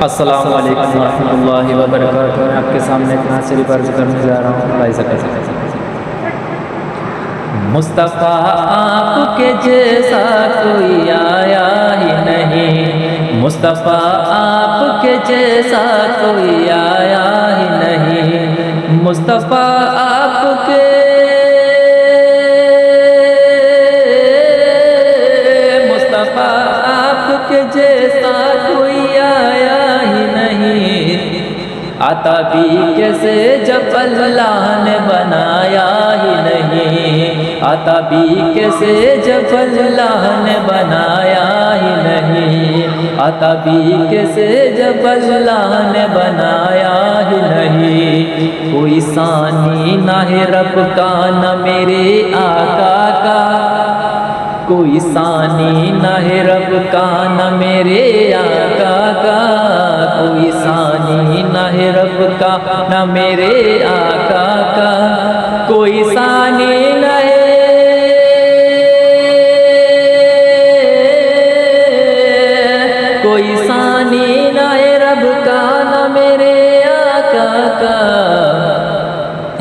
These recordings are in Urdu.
السلام علیکم ورحمۃ اللہ وبرکاتہ۔ میں آپ کے سامنے ایک نعت شریف عرض کرنے جا رہا ہوں۔ بھائی سکتے مصطفیٰ آپ کے جیسا کوئی آیا ہی نہیں، مصطفیٰ آپ کے جیسا کوئی آیا ہی نہیں، مصطفیٰ آپ کے جیسا کوئی آیا ہی نہیں، آتا بھی کیسے جب اللہ نے بنایا ہی نہیں، آتا بھی کیسے جب اللہ نے بنایا ہی نہیں، آتا بھی کیسے جب اللہ نے بنایا ہی نہیں، کوئی ثانی نہ ہے رب کا نہ میرے آقا کا، کوئی ثانی نہ ہے رب کا نہ میرے آقا کا، کوئی ثانی نہ ہے رب کا نہ میرے آقا کا، کوئی ثانی نہ ہے، کوئی ثانی نہ ہے رب کا نہ میرے آقا کا،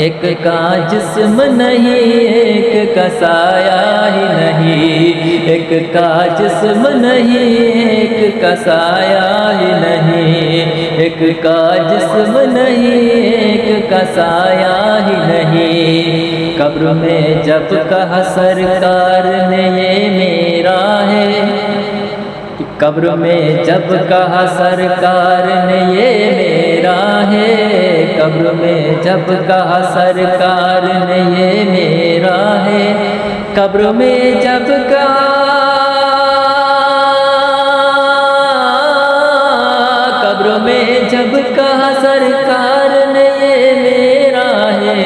ایک کا جسم نہیں ایک کا سایہ ہی نہیں، ایک کا جسم نہیں ایک کا سایہ ہی نہیں، ایک کا جسم نہیں ایک کا سایہ ہی نہیں، قبر میں جب کہا سرکار نے یہ میرا ہے، قبر میں جب کہا سرکار نے یہ میرا ہے، قبر میں جب کہا سرکار نے یہ میرا ہے، قبر میں جب کہا، قبر میں جب کہا سرکار نے یہ میرا ہے،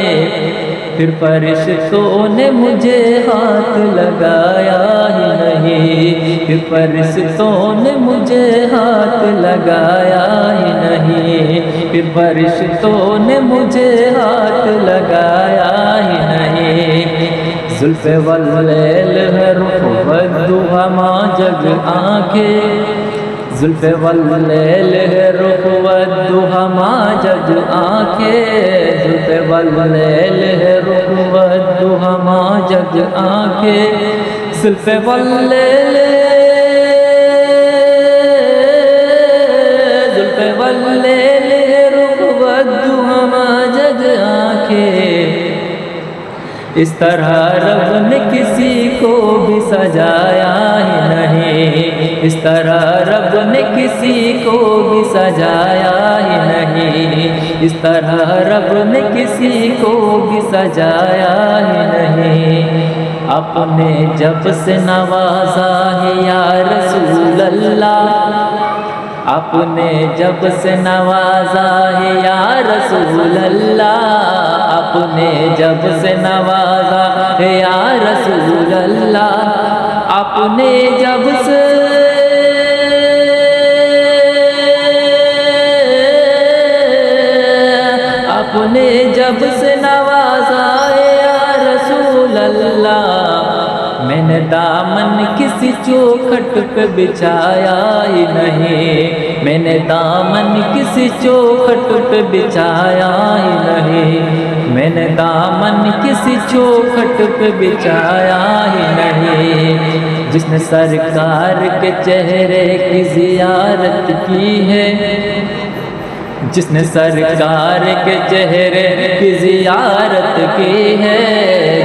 پھر فرشتوں نے مجھے ہاتھ لگایا ہی نہیں، پھر فرشتوں نے مجھے ہاتھ لگایا ہی نہیں، پھر فرشتوں نے مجھے ہاتھ لگایا ہی نہیں، زلف واللیل ہے رخ والضحیٰ ماں جگ آنکھیں، زلف واللیل ہے رخ والضحیٰ ماں جگ آنکھیں، زلف واللیل ہے رخ والضحیٰ ماں جگ آنکھیں، زلف واللیل، زلف واللیل ہے رخ والضحیٰ ماں جگ آنکھیں، اس طرح رب نے کسی کو بھی سجایا ہی نہیں، اس طرح رب نے کسی کو بھی سجایا ہی نہیں، اس طرح رب نے کسی کو بھی سجایا ہی نہیں، اپنے جب سے نوازا ہے یا رسول اللہ، اپنے جب سے نوازا ہے یا رسول اللہ، اپنے جب سے نوازا ہے یا رسول اللہ، اپنے جب سے، اپنے جب سے نوازا ہے یا رسول اللہ، میں نے دامن کسی چوکھٹ پہ بچھایا ہی نہیں، میں نے دامن کسی چوکھٹ پہ بچھایا ہی نہیں، میں نے دامن کسی چوکھٹ پہ بچھایا ہی نہیں، جس نے سرکار کے چہرے کی زیارت کی ہے، جس نے سرکار کے چہرے کی زیارت کی ہے،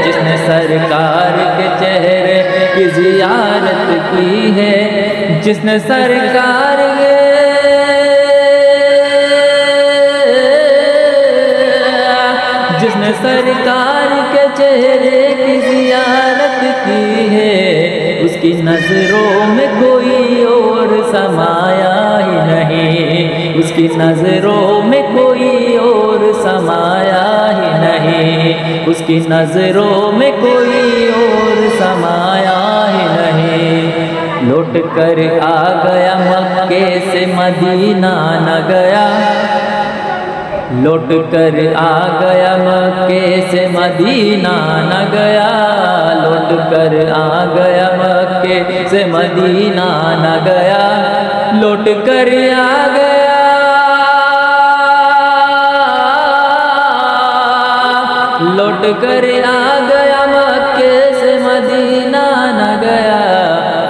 جس نے سرکار کے چہرے کی زیارت کی ہے، جس نے سرکار کے، جس نے سرکار کے چہرے کی زیارت کی ہے، اس کی نظروں میں کوئی اور سمایا ہی نہیں، اس کی نظروں میں کوئی اور سمایا ہی نہیں، اس کی نظروں میں کوئی اور سمایا ہی نہیں، لوٹ کر آ گیا مکے سے مدینہ نہ گیا، لوٹ کر آ گیا مکے سے مدینہ نہ گیا، لوٹ کر آ گیا مکے سے مدینہ نہ گیا، لوٹ کر آ گیا، لوٹ کر آ گیا مکے سے مدینہ نہ گیا،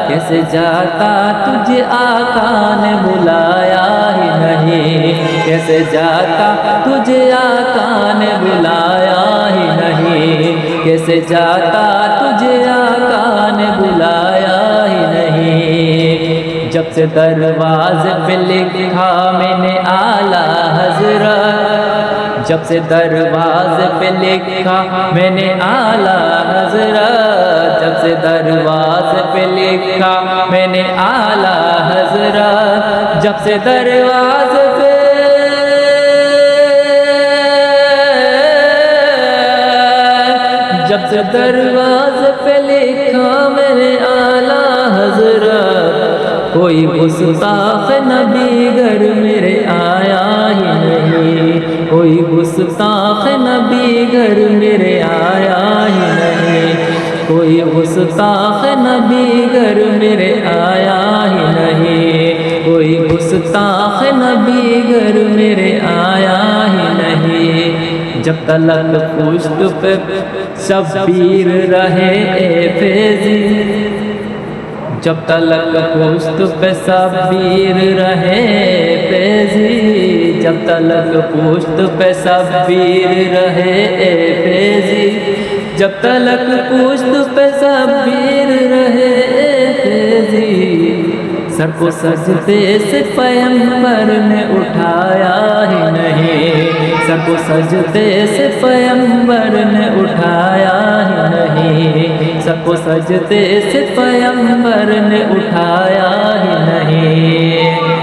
کیسے جاتا تجھے آقا نے بلایا ہی نہیں، کیسے جاتا تجھے آقا نے بلایا ہی نہیں، کیسے جاتا تجھے آقا نے بلایا ہی نہیں۔ جب سے دروازے پہ لکھا میں نے اعلیٰ حضرت، جب سے دروازے پہ لکھا میں نے اعلیٰ حضرت، جب سے دروازے پہ لکھا میں نے اعلیٰ حضرت، جب سے دروازے پہ جب سے دروازے پہ لکھا میں نے اعلیٰ حضرت، کوئی گستاخ نبی گھر میرے آیا ہی نہیں، کوئی گستاخ نبی گھر میرے آیا ہی نہیں، کوئی گستاخ نبی گھر میرے آیا ہی نہیں، کوئی گستاخ نبی گھر میرے آیا ہی نہیں۔ جب تلک پشت پہ شبیر رہے اے فیضی، جب تلک پشت پہ شبیر رہے فیضی، جب تلک پشت پہ شبیر رہے اے فیضی، جب تلک پشت پہ شبیر رہے اے فیضی، سر کو سجدے سے پیغمبر نے اٹھایا ہی نہیں، سر کو سجدے سے پیغمبر نے اٹھایا ہی نہیں، سر کو سجدے سے پیغمبر نے اٹھایا ہی نہیں۔